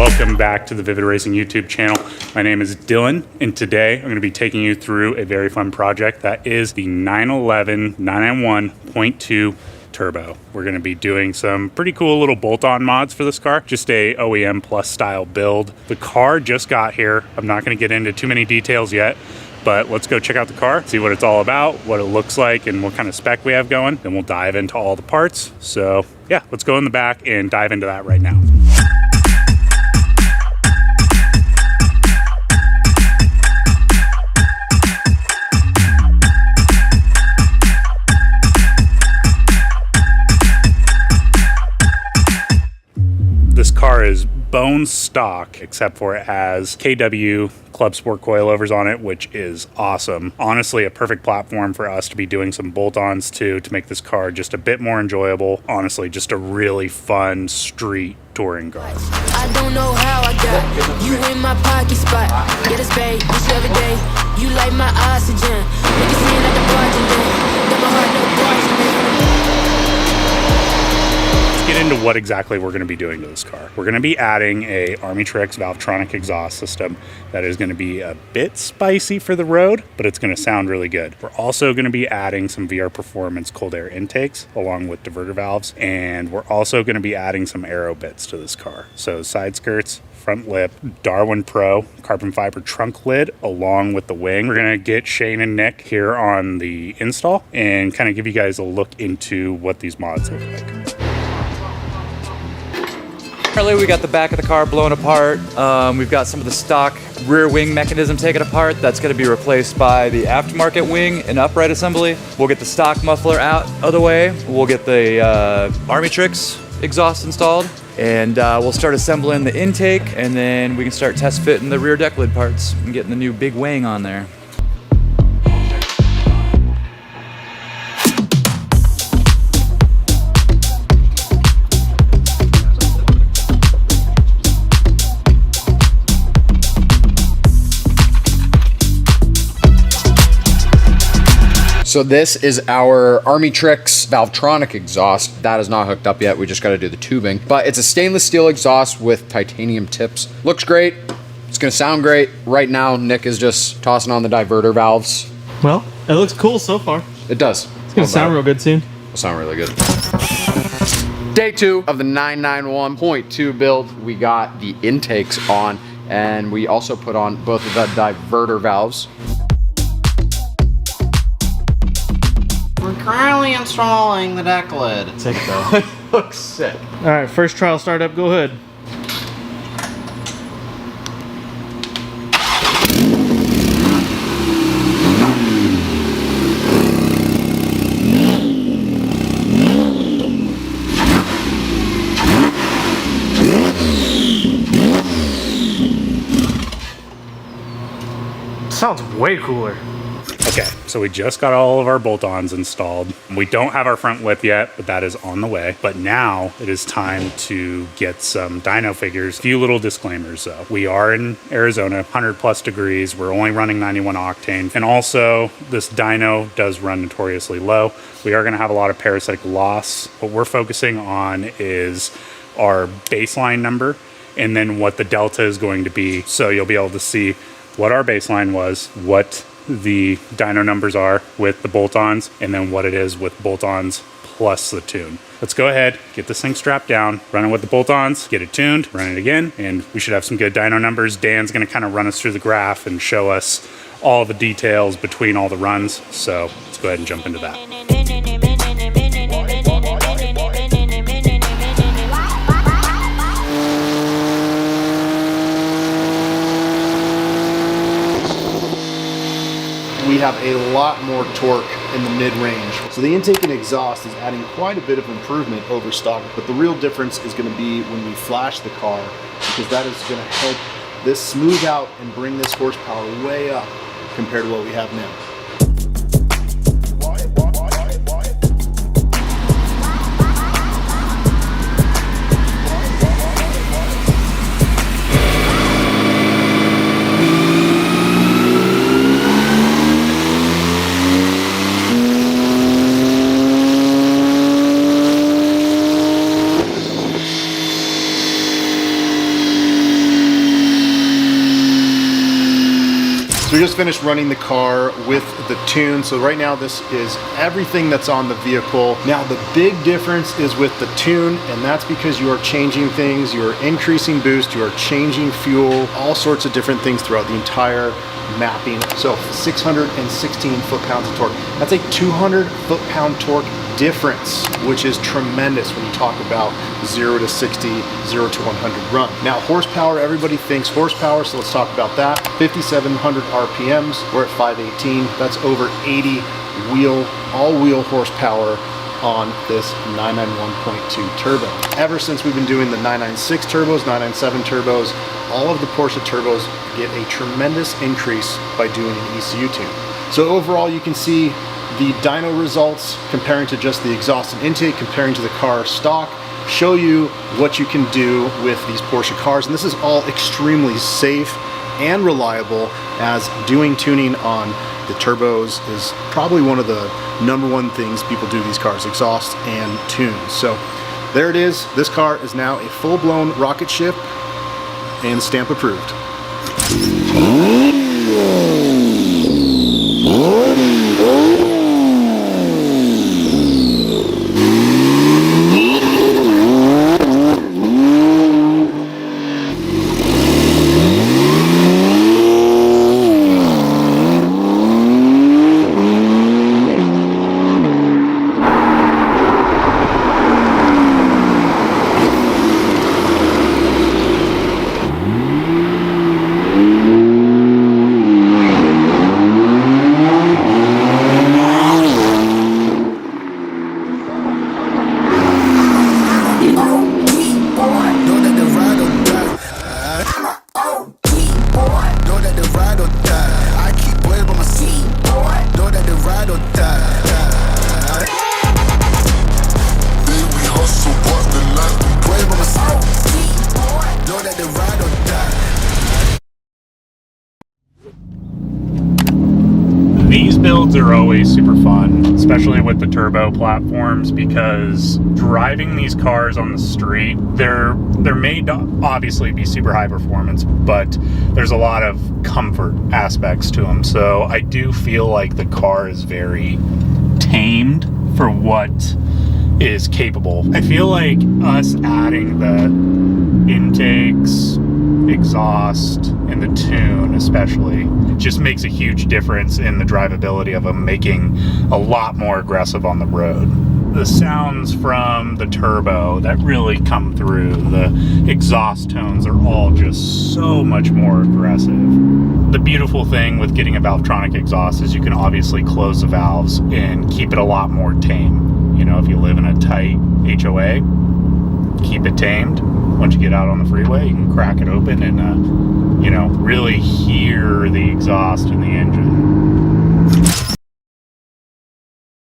Welcome back to the Vivid Racing YouTube channel. My name is Dylan, and today I'm going to be taking you through a very fun project that is the 911 991.2 Turbo. We're going to be doing some pretty cool little bolt-on mods for this car, just a OEM Plus style build. The car just got here. I'm not going to get into too many details yet, but let's go check out the car, see what it's all about, what it looks like, and what kind of spec we have going. Then we'll dive into all the parts. So yeah, let's go in the back and dive into that right now. This car is bone stock, except for it has KW Club Sport coilovers on it, which is awesome. Honestly, a perfect platform for us to be doing some bolt-ons to make this car just a bit more enjoyable. Honestly, just a really fun street touring car. I don't know how I got you in my pocket spot. Get a spade, wish every day. You like my oxygen. Make it seem like the bartender. Got my heart no bartender. Get into what exactly we're going to be doing to this car. We're going to be adding a ARMYTRIX Valvetronic exhaust system that is going to be a bit spicy for the road, but it's going to sound really good. We're also going to be adding some VR Performance cold air intakes along with diverter valves, and we're also going to be adding some aero bits to this car. So side skirts, front lip, Darwin Pro carbon fiber trunk lid along with the wing. We're going to get Shane and Nick here on the install and kind of give you guys a look into what these mods look like. Currently, we got the back of the car blown apart. We've got some of the stock rear wing mechanism taken apart. That's going to be replaced by the aftermarket wing and upright assembly. We'll get the stock muffler out of the way. We'll get the ARMYTRIX exhaust installed, and we'll start assembling the intake, and then we can start test fitting the rear deck lid parts and getting the new big wing on there. So this is our ARMYTRIX Valvetronic exhaust. That is not hooked up yet. We just got to do the tubing. But it's a stainless steel exhaust with titanium tips. Looks great. It's going to sound great. Right now, Nick is just tossing on the diverter valves. Well, it looks cool so far. It does. It's going to sound real good soon. It'll sound really good. Day 2 of the 991.2 build. We got the intakes on, and we also put on both of the diverter valves. We're currently installing the deck lid. Sick though. It looks sick. All right, first trial startup, go ahead. Sounds way cooler. Okay, so we just got all of our bolt-ons installed. We don't have our front lip yet, but that is on the way. But now it is time to get some dyno figures. A few little disclaimers though. We are in Arizona, 100 plus degrees. We're only running 91 octane. And also this dyno does run notoriously low. We are gonna have a lot of parasitic loss. What we're focusing on is our baseline number and then what the delta is going to be. So you'll be able to see what our baseline was, what the dyno numbers are with the bolt-ons, and then what it is with bolt-ons plus the tune. Let's go ahead, get this thing strapped down, run it with the bolt-ons, get it tuned, run it again, and we should have some good dyno numbers. Dan's gonna kind of run us through the graph and show us all the details between all the runs. So let's go ahead and jump into that. We have a lot more torque in the mid-range. So the intake and exhaust is adding quite a bit of improvement over stock, but the real difference is going to be when we flash the car, because that is going to help this smooth out and bring this horsepower way up compared to what we have now. just finished running the car with the tune. So right now this is everything that's on the vehicle. Now the big difference is with the tune, and that's because you are changing things, you are increasing boost, you are changing fuel, all sorts of different things throughout the entire mapping. So 616 foot-pounds of torque. That's a 200 foot-pound torque difference, which is tremendous when you talk about 0 to 60, 0 to 100 run. Now horsepower, everybody thinks horsepower, so let's talk about that. 5,700 RPMs, we're at 518. That's over 80 all-wheel horsepower on this 991.2 turbo. Ever since we've been doing the 996 turbos, 997 turbos, all of the Porsche turbos get a tremendous increase by doing an ECU tune. So overall, you can see the dyno results comparing to just the exhaust and intake, comparing to the car stock, show you what you can do with these Porsche cars. And this is all extremely safe and reliable, as doing tuning on the turbos is probably one of the #1 things people do these cars, exhaust and tunes. So there it is. This car is now a full-blown rocket ship and stamp approved. These builds are always super fun, especially with the turbo platforms, because driving these cars on the street, they're made to obviously be super high performance, but there's a lot of comfort aspects to them. So I do feel like the car is very tamed for what is capable. I feel like us adding the intakes, exhaust, and the tune especially just makes a huge difference in the drivability of them, making a lot more aggressive on the road. The sounds from the turbo that really come through, the exhaust tones are all just so much more aggressive. The beautiful thing with getting a Valvetronic exhaust is you can obviously close the valves and keep it a lot more tame. You know, if you live in a tight HOA, keep it tamed. Once you get out on the freeway, you can crack it open and, you know, really hear the exhaust in the engine.